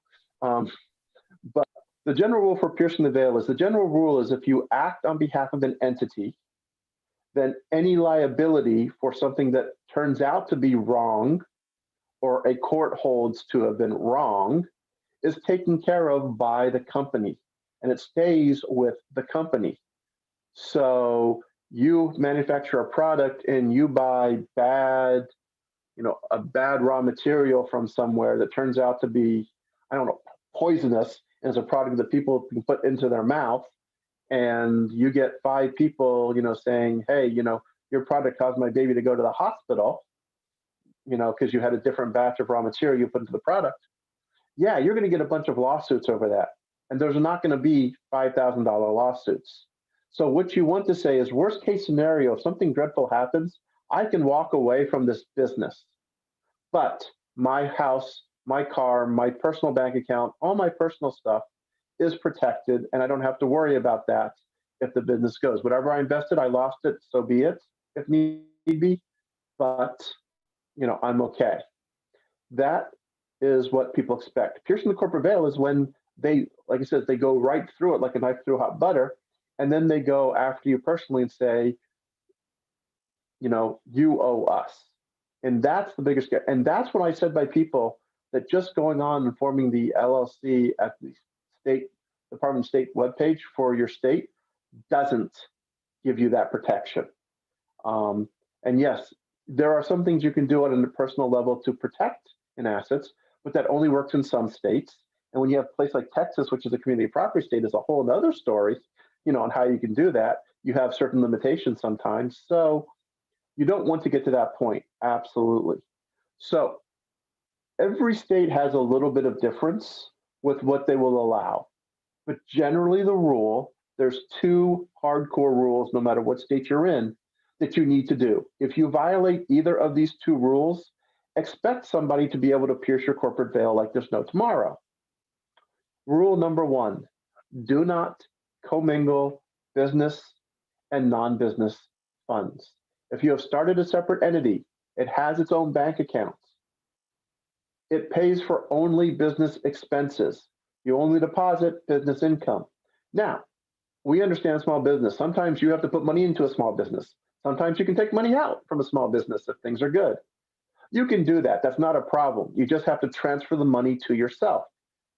But the general rule for piercing the veil is if you act on behalf of an entity, then any liability for something that turns out to be wrong or a court holds to have been wrong is taken care of by the company, and it stays with the company. So you manufacture a product and you buy a bad raw material from somewhere that turns out to be, poisonous, as a product that people can put into their mouth, and you get 5 people, saying, hey, your product caused my baby to go to the hospital, because you had a different batch of raw material you put into the product. Yeah, you're going to get a bunch of lawsuits over that. And there's not going to be $5,000 lawsuits. So what you want to say is, worst case scenario, if something dreadful happens, I can walk away from this business. But my house, my car, my personal bank account, all my personal stuff is protected, and I don't have to worry about that if the business goes. Whatever I invested, I lost it, so be it, if need be, but I'm okay. That is what people expect. Piercing the corporate veil is when they, like I said, they go right through it like a knife through hot butter, and then they go after you personally and say, you owe us. And that's the biggest scare. And that's what I said by people that just going on and forming the LLC at the state Department of State webpage for your state doesn't give you that protection. And yes, there are some things you can do on a personal level to protect an assets, but that only works in some states. And when you have a place like Texas, which is a community property state, is a whole other story, on how you can do that. You have certain limitations sometimes. So you don't want to get to that point. Absolutely. So every state has a little bit of difference with what they will allow. But generally the rule, there's 2 hardcore rules, no matter what state you're in, that you need to do. If you violate either of these 2 rules, expect somebody to be able to pierce your corporate veil like there's no tomorrow. Rule number 1, do not commingle business and non-business funds. If you have started a separate entity, it has its own bank accounts. It pays for only business expenses. You only deposit business income. Now, we understand small business. Sometimes you have to put money into a small business. Sometimes you can take money out from a small business if things are good. You can do that. That's not a problem. You just have to transfer the money to yourself.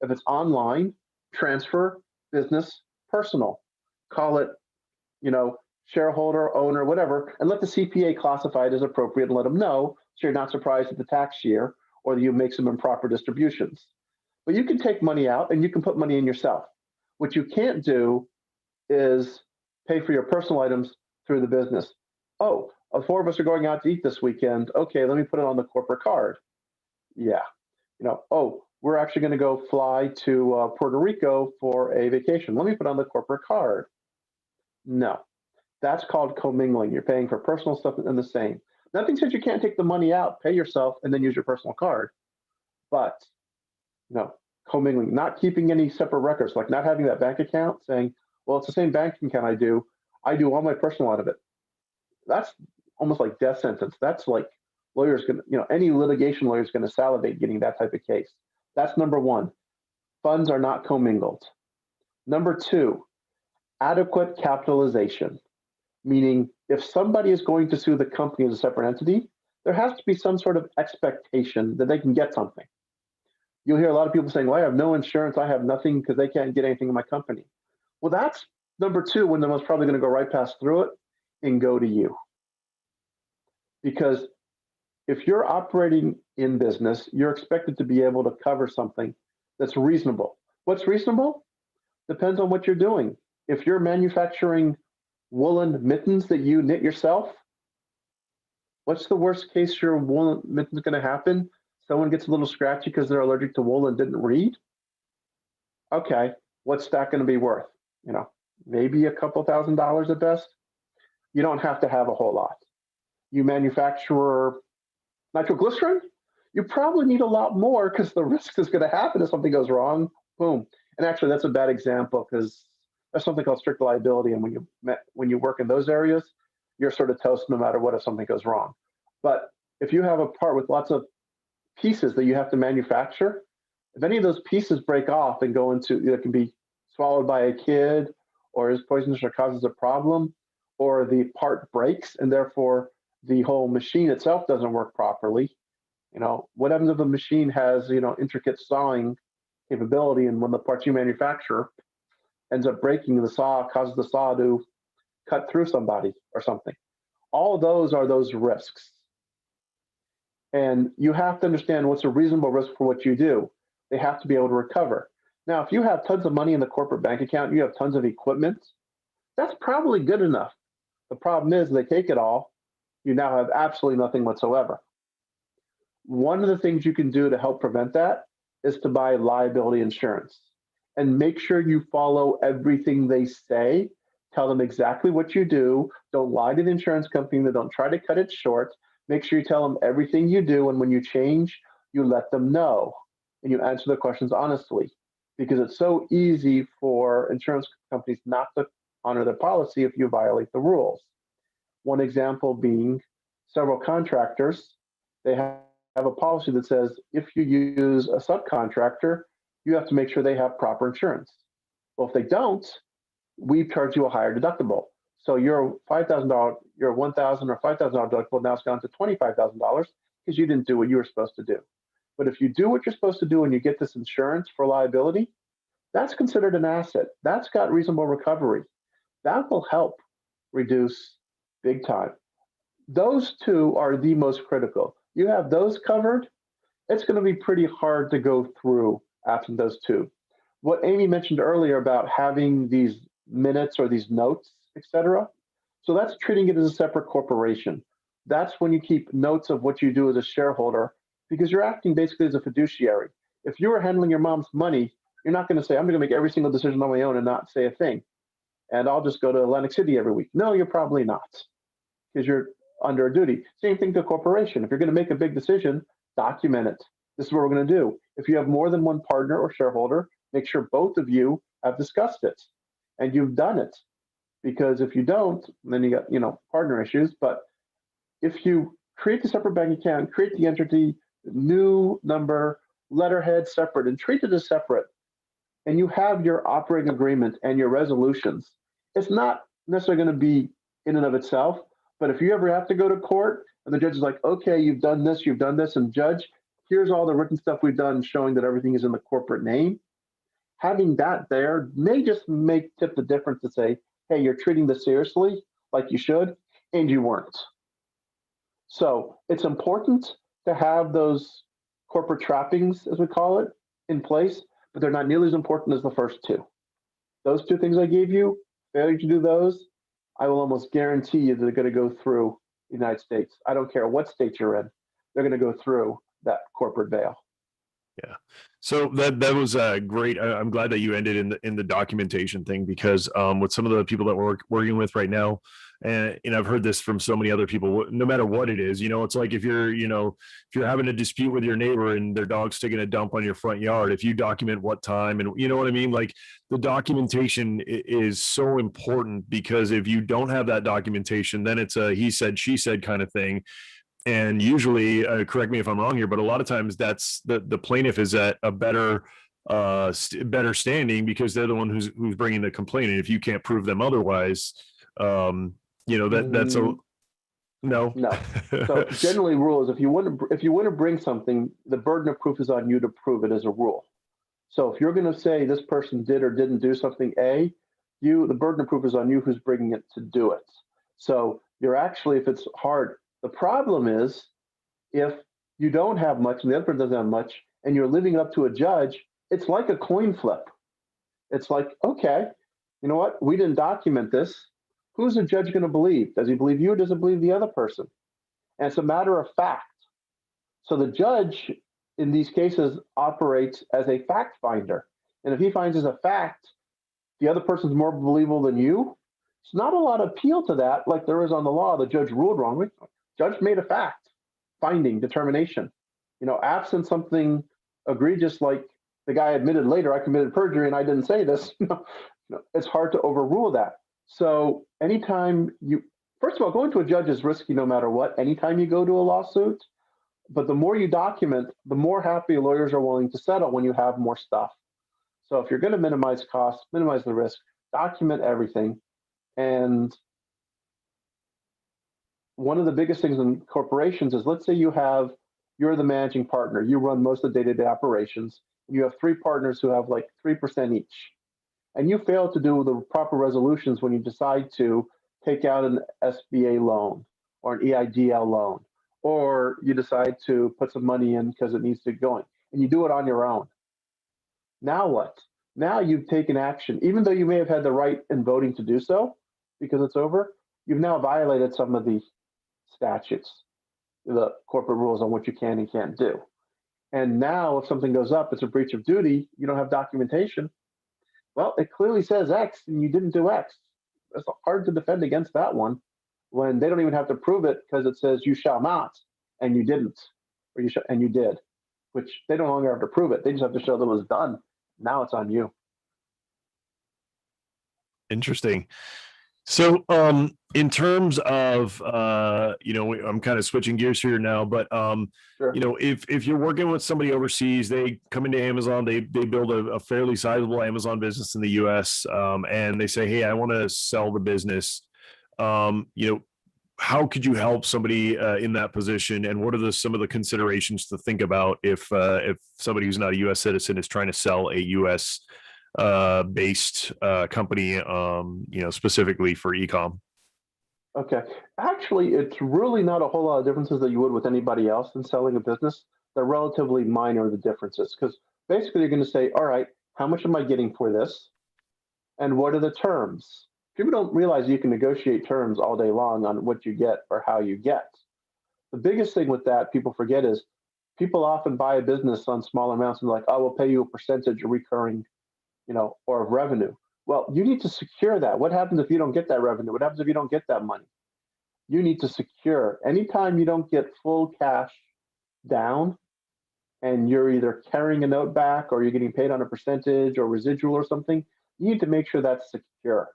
If it's online, transfer business personal. Call it, shareholder, owner, whatever, and let the CPA classify it as appropriate and let them know so you're not surprised at the tax year or that you make some improper distributions. But you can take money out and you can put money in yourself. What you can't do is pay for your personal items through the business. Oh, 4 of us are going out to eat this weekend. Okay, let me put it on the corporate card. Yeah. Oh, we're actually going to go fly to Puerto Rico for a vacation. Let me put on the corporate card. No, that's called commingling. You're paying for personal stuff and the same. Nothing says you can't take the money out, pay yourself, and then use your personal card. But no, commingling, not keeping any separate records, like not having that bank account saying, well, it's the same bank account I do all my personal out of it. That's almost like death sentence. That's like lawyers going to, any litigation lawyer is going to salivate getting that type of case. That's number one. Funds are not commingled. Number two, adequate capitalization, meaning if somebody is going to sue the company as a separate entity, there has to be some sort of expectation that they can get something. You'll hear a lot of people saying, well, I have no insurance, I have nothing because they can't get anything in my company. Well, that's number two, when they're most probably going to go right past through it and go to you. Because if you're operating in business, you're expected to be able to cover something that's reasonable. What's reasonable? Depends on what you're doing. If you're manufacturing woolen mittens that you knit yourself, what's the worst case your woolen mitten's going to happen? Someone gets a little scratchy because they're allergic to wool and didn't read? Okay, what's that going to be worth? Maybe a couple $1,000s at best. You don't have to have a whole lot. You manufacture nitroglycerin, you probably need a lot more because the risk is going to happen if something goes wrong. Boom. And actually, that's a bad example because there's something called strict liability, and when you work in those areas, you're sort of toast no matter what if something goes wrong. But if you have a part with lots of pieces that you have to manufacture, if any of those pieces break off and go into, it can be swallowed by a kid, or is poisonous or causes a problem, or the part breaks and therefore the whole machine itself doesn't work properly. What happens if a machine has, intricate sawing capability, and when the parts you manufacture ends up breaking, the saw causes the saw to cut through somebody or something? All of those are those risks. And you have to understand what's a reasonable risk for what you do. They have to be able to recover. Now, if you have tons of money in the corporate bank account, you have tons of equipment, that's probably good enough. The problem is they take it all, you now have absolutely nothing whatsoever. One of the things you can do to help prevent that is to buy liability insurance and make sure you follow everything they say. Tell them exactly what you do. Don't lie to the insurance company. Don't try to cut it short. Make sure you tell them everything you do, and when you change, you let them know and you answer the questions honestly, because it's so easy for insurance companies not to honor their policy if you violate the rules. One example being several contractors, they have a policy that says if you use a subcontractor, you have to make sure they have proper insurance. Well, if they don't, we charge you a higher deductible. So your $5,000, your $1,000 or $5,000 deductible now has gone to $25,000 because you didn't do what you were supposed to do. But if you do what you're supposed to do and you get this insurance for liability, that's considered an asset. That's got reasonable recovery. That will help reduce big time. Those two are the most critical. You have those covered, it's going to be pretty hard to go through after those two. What Amy mentioned earlier about having these minutes or these notes, etc. So that's treating it as a separate corporation. That's when you keep notes of what you do as a shareholder, because you're acting basically as a fiduciary. If you were handling your mom's money, you're not going to say, I'm going to make every single decision on my own and not say a thing. And I'll just go to Atlantic City every week. No, you're probably not, because you're under a duty. Same thing to a corporation. If you're going to make a big decision, document it. This is what we're going to do. If you have more than one partner or shareholder, make sure both of you have discussed it and you've done it. Because if you don't, then you got, partner issues. But if you create the separate bank account, create the entity, new number, letterhead separate, and treat it as separate, and you have your operating agreement and your resolutions, it's not necessarily going to be in and of itself. But if you ever have to go to court and the judge is like, okay, you've done this, and judge, here's all the written stuff we've done showing that everything is in the corporate name, having that there may just tip the difference to say, hey, you're treating this seriously, like you should, and you weren't. So it's important to have those corporate trappings, as we call it, in place, but they're not nearly as important as the first two. Those two things I gave you, failure to do those, I will almost guarantee you that they're going to go through the United States. I don't care what state you're in, they're going to go through that corporate veil. Yeah. So that was great. I'm glad that you ended in the documentation thing, because with some of the people that we're working with right now, and I've heard this from so many other people, no matter what it is, it's like if you're having a dispute with your neighbor and their dog's taking a dump on your front yard, if you document what time, and you know what I mean, like the documentation is so important, because if you don't have that documentation, then it's a he said, she said kind of thing. And usually, correct me if I'm wrong here, but a lot of times that's the plaintiff is at a better better standing, because they're the one who's bringing the complaint. And if you can't prove them otherwise, that's a no. No. So generally, rule is if you want to bring something, the burden of proof is on you to prove it as a rule. So if you're going to say this person did or didn't do something, the burden of proof is on you who's bringing it to do it. So you're actually, if it's hard. The problem is if you don't have much and the other person doesn't have much and you're living up to a judge, it's like a coin flip. It's like, okay, you know what? We didn't document this. Who's the judge going to believe? Does he believe you or does he believe the other person? And it's a matter of fact. So the judge in these cases operates as a fact finder. And if he finds as a fact the other person's more believable than you, it's not a lot of appeal to that, like there is on the law. The judge ruled wrongly. Judge made a fact finding determination. Absent something egregious like the guy admitted later, I committed perjury and I didn't say this. It's hard to overrule that. So anytime first of all, going to a judge is risky no matter what. Anytime you go to a lawsuit, but the more you document, the more happy lawyers are willing to settle when you have more stuff. So if you're going to minimize costs, minimize the risk, document everything. And one of the biggest things in corporations is, let's say you're the managing partner, you run most of the day-to-day operations, and you have 3 partners who have like 3% each. And you fail to do the proper resolutions when you decide to take out an SBA loan or an EIDL loan, or you decide to put some money in because it needs to get going, and you do it on your own. Now what? Now you've taken action, even though you may have had the right in voting to do so, because it's over, you've now violated some of the statutes, the corporate rules on what you can and can't do. And now if something goes up, it's a breach of duty, you don't have documentation. Well, it clearly says X and you didn't do X. It's hard to defend against that one when they don't even have to prove it, because it says you shall not, and you didn't, or and you did, which they no longer have to prove it. They just have to show that it was done. Now it's on you. Interesting. So, in terms of, I'm kind of switching gears here now, but, Sure. if you're working with somebody overseas, they come into Amazon, they build a fairly sizable Amazon business in the US, and they say, hey, I want to sell the business. How could you help somebody in that position? And what are some of the considerations to think about if somebody who's not a US citizen is trying to sell a US based company, specifically for e-com? Okay. Actually, it's really not a whole lot of differences that you would with anybody else in selling a business. They're relatively minor, the differences, because basically you're going to say, all right, how much am I getting for this? And what are the terms? People don't realize you can negotiate terms all day long on what you get or how you get. The biggest thing with that people forget is people often buy a business on small amounts and like, oh, we'll pay you a percentage of recurring, or of revenue. Well, you need to secure that. What happens if you don't get that revenue? What happens if you don't get that money? You need to secure. Anytime you don't get full cash down and you're either carrying a note back or you're getting paid on a percentage or residual or something, you need to make sure that's secure.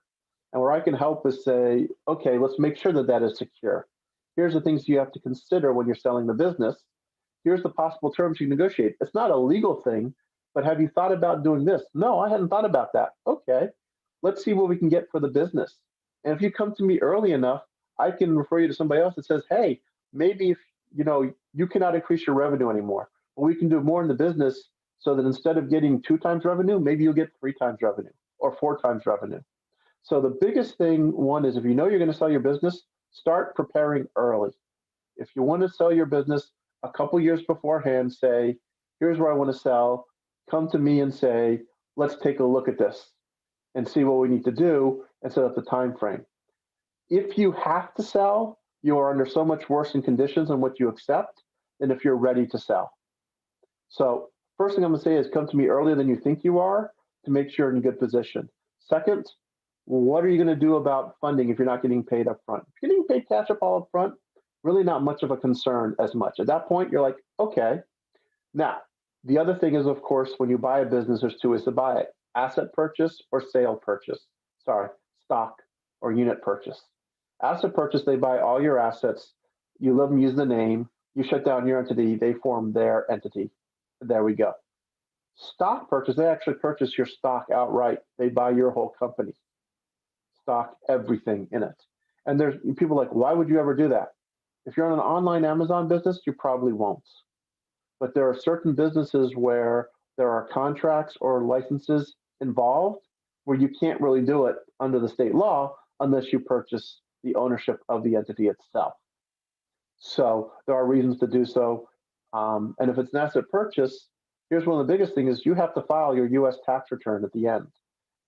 And where I can help is say, okay, let's make sure that that is secure. Here's the things you have to consider when you're selling the business. Here's the possible terms you negotiate. It's not a legal thing, but have you thought about doing this? No, I hadn't thought about that. Okay, let's see what we can get for the business. And if you come to me early enough, I can refer you to somebody else that says, hey, maybe if you cannot increase your revenue anymore, but we can do more in the business so that instead of getting 2 times revenue, maybe you'll get 3 times revenue or 4 times revenue. So the biggest thing, one, is if you know you're going to sell your business, start preparing early. If you want to sell your business a couple years beforehand, say, here's where I want to sell. Come to me and say, let's take a look at this and see what we need to do and set up the time frame. If you have to sell, you are under so much worse in conditions on what you accept than if you're ready to sell. So first thing I'm going to say is come to me earlier than you think you are to make sure you're in a good position. Second, what are you going to do about funding if you're not getting paid up front? If you're getting paid cash up all up front, really not much of a concern as much. At that point, you're like, okay. Now, the other thing is, of course, when you buy a business, there's two ways to buy it: asset purchase or sale purchase. Sorry, stock or unit purchase. Asset purchase, they buy all your assets. You let them use the name. You shut down your entity. They form their entity. There we go. Stock purchase, they actually purchase your stock outright. They buy your whole company, stock, everything in it. And there's people like, why would you ever do that? If you're in an online Amazon business, you probably won't. But there are certain businesses where there are contracts or licenses involved where you can't really do it under the state law unless you purchase the ownership of the entity itself. So there are reasons to do so. And if it's an asset purchase, here's one of the biggest things is you have to file your US tax return at the end.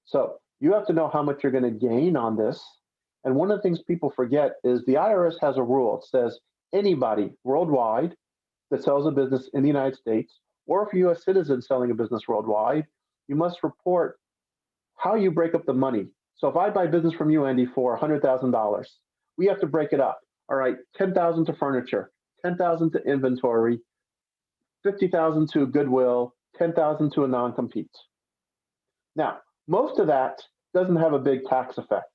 So you have to know how much you're going to gain on this. And one of the things people forget is the IRS has a rule. It says anybody worldwide that sells a business in the United States, or if you're a US citizen selling a business worldwide, you must report how you break up the money. So if I buy business from you, Andy, for $100,000, we have to break it up. All right, 10,000 to furniture, 10,000 to inventory, 50,000 to goodwill, 10,000 to a non-compete. Now, most of that doesn't have a big tax effect.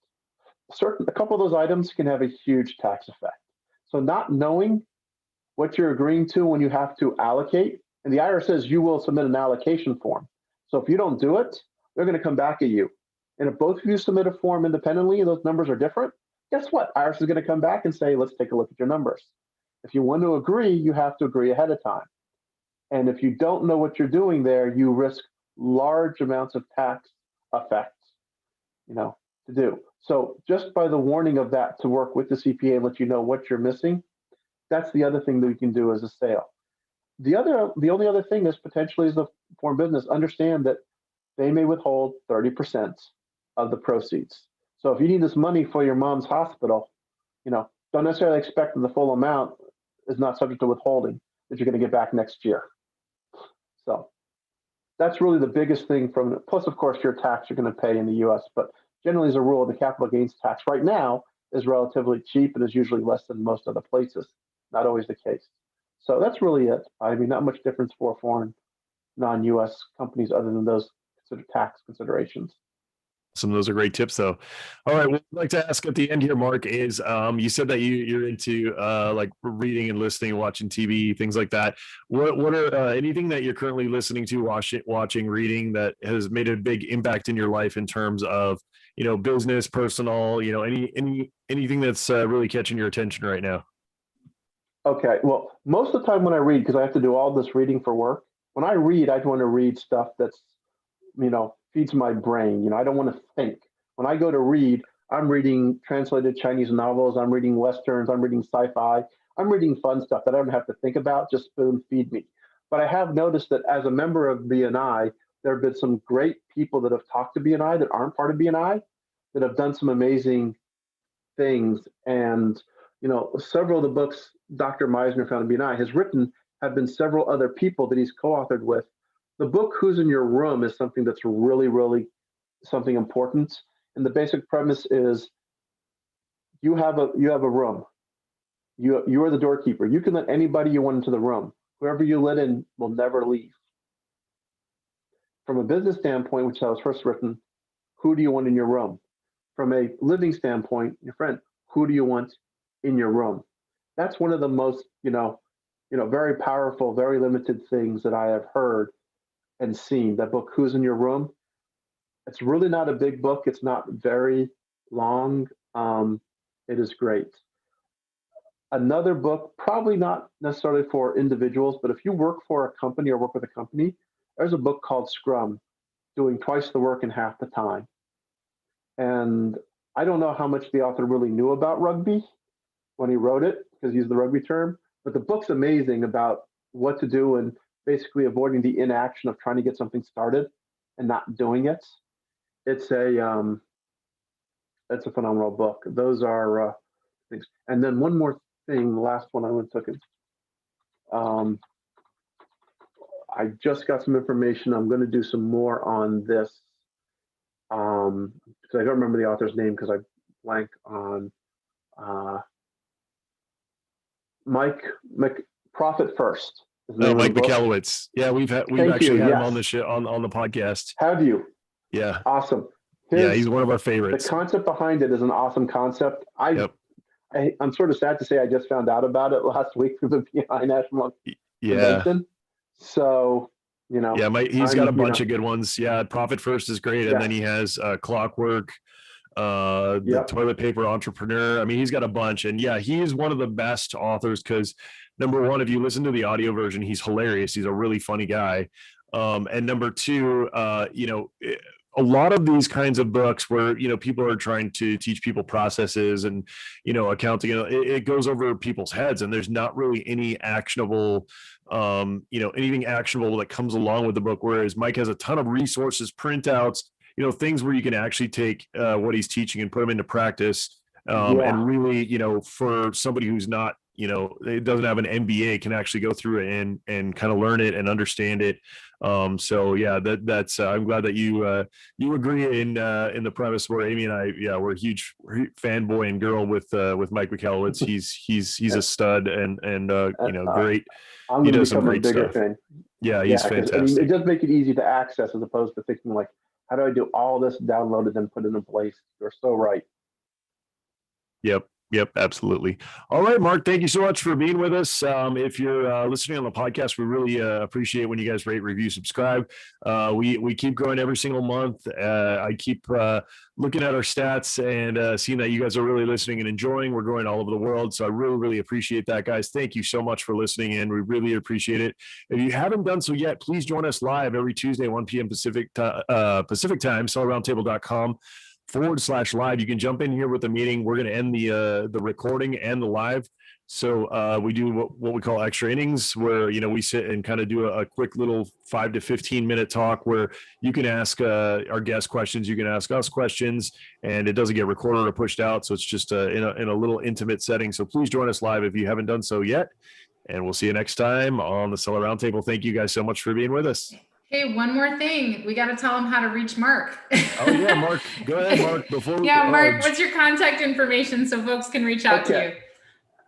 A couple of those items can have a huge tax effect. So not knowing what you're agreeing to when you have to allocate, and the IRS says you will submit an allocation form. So if you don't do it, they're going to come back at you. And if both of you submit a form independently and those numbers are different, guess what? IRS is going to come back and say, let's take a look at your numbers. If you want to agree, you have to agree ahead of time. And if you don't know what you're doing there, you risk large amounts of tax effects, to do. So just by the warning of that to work with the CPA and let you know what you're missing, that's the other thing that you can do as a sale. The only other thing is potentially as a foreign business, understand that they may withhold 30% of the proceeds. So if you need this money for your mom's hospital, don't necessarily expect that the full amount is not subject to withholding that you're going to get back next year. So that's really the biggest thing plus of course your tax you're going to pay in the US, but generally as a rule, the capital gains tax right now is relatively cheap and is usually less than most other places. Not always the case. So that's really it. I mean, not much difference for foreign non-US companies other than those tax considerations. Some of those are great tips, though. All right, what I'd like to ask at the end here, Mark, is you said that you're into like reading and listening, and watching TV, things like that. What are anything that you're currently listening to, watching, reading that has made a big impact in your life in terms of business, personal, anything that's really catching your attention right now? Okay, well, most of the time when I read, because I have to do all this reading for work, when I read, I want to read stuff that's feeds my brain. I don't want to think. When I go to read, I'm reading translated Chinese novels, I'm reading Westerns, I'm reading sci-fi, I'm reading fun stuff that I don't have to think about, just spoon feed me. But I have noticed that as a member of BNI, there have been some great people that have talked to BNI that aren't part of BNI that have done some amazing things. And, several of the books Dr. Meisner found in BNI has written have been several other people that he's co-authored with. The book Who's in Your Room is something that's really, really something important. And the basic premise is you have a room. You are the doorkeeper. You can let anybody you want into the room. Whoever you let in will never leave. From a business standpoint, which I was first written, who do you want in your room? From a living standpoint, your friend, who do you want in your room? That's one of the most, very powerful, very limited things that I have heard and seen. That book, Who's in Your Room? It's really not a big book. It's not very long. It is great. Another book, probably not necessarily for individuals, but if you work for a company or work with a company, there's a book called Scrum, Doing Twice the Work in Half the Time. And I don't know how much the author really knew about rugby when he wrote it, because he used the rugby term, but the book's amazing about what to do and basically avoiding the inaction of trying to get something started and not doing it. It's it's a phenomenal book. Those are things. And then one more thing, the last one I went took it. I just got some information. I'm going to do some more on this. Because I don't remember the author's name because I blanked on Profit First. Mike McAllowitz. Yeah, we've actually had him on the show on the podcast. Have you? Yeah. Awesome. He's one of our favorites. The concept behind it is an awesome concept. I'm sort of sad to say I just found out about it last week through the PI National Convention. So, he's got a bunch of good ones. Yeah, Profit First is great, and then he has Clockwork, the Toilet Paper Entrepreneur. I mean, he's got a bunch, and he is one of the best authors because number one, if you listen to the audio version, he's hilarious. He's a really funny guy, and number two, a lot of these kinds of books where people are trying to teach people processes and accounting, it goes over people's heads, and there's not really any actionable anything actionable that comes along with the book, whereas Mike has a ton of resources, printouts, things where you can actually take what he's teaching and put them into practice, and really for somebody who's not it doesn't have an MBA can actually go through it and kind of learn it and understand it. That's I'm glad that you agree in the premise where Amy and I, we're a huge fanboy and girl with Mike McAllowitz. He's a stud and great. I'm going to become a bigger fan. Yeah, he's fantastic. I mean, it does make it easy to access as opposed to thinking like, how do I do all this downloaded and put it in place? You're so right. Yep, absolutely. All right, Mark, thank you so much for being with us. If you're listening on the podcast, we really appreciate when you guys rate, review, subscribe. We keep growing every single month. I keep looking at our stats and seeing that you guys are really listening and enjoying. We're growing all over the world, so I really, really appreciate that, guys. Thank you so much for listening in. We really appreciate it. If you haven't done so yet, please join us live every Tuesday, 1 p.m. Pacific time, sellerroundtable.com/live. You can jump in here with the meeting. We're going to end the recording and the live. So we do what we call extra innings, where we sit and kind of do a quick little 5 to 15 minute talk where you can ask our guest questions, you can ask us questions, and it doesn't get recorded or pushed out. So it's just in a little intimate setting. So please join us live if you haven't done so yet, and we'll see you next time on the Seller Roundtable. Thank you guys so much for being with us. Hey, one more thing. We got to tell them how to reach Mark. Oh, yeah, Mark. Go ahead, Mark. Mark, what's your contact information so folks can reach out to you?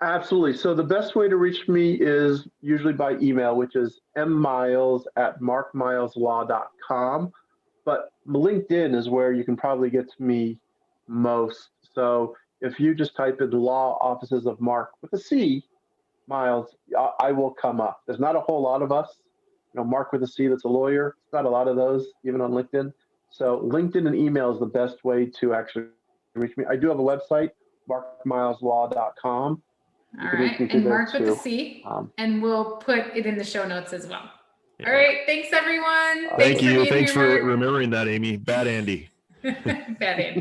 Absolutely. So the best way to reach me is usually by email, which is mmiles@markmileslaw.com. But LinkedIn is where you can probably get to me most. So if you just type in Law Offices of Mark with a C, Miles, I will come up. There's not a whole lot of us. Mark with a C that's a lawyer. It's not a lot of those, even on LinkedIn. So LinkedIn and email is the best way to actually reach me. I do have a website, markmileslaw.com. All right, and Mark with a C, and we'll put it in the show notes as well. Yeah. All right, thanks everyone. Thank you. Thanks for remembering that, Amy. Bad Andy. Bad Andy.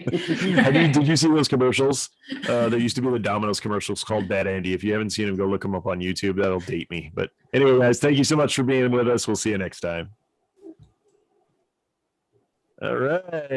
Did you see those commercials? There used to be the Domino's commercials called Bad Andy. If you haven't seen them, go look them up on YouTube. That'll date me. But anyway, guys, thank you so much for being with us. We'll see you next time. All right.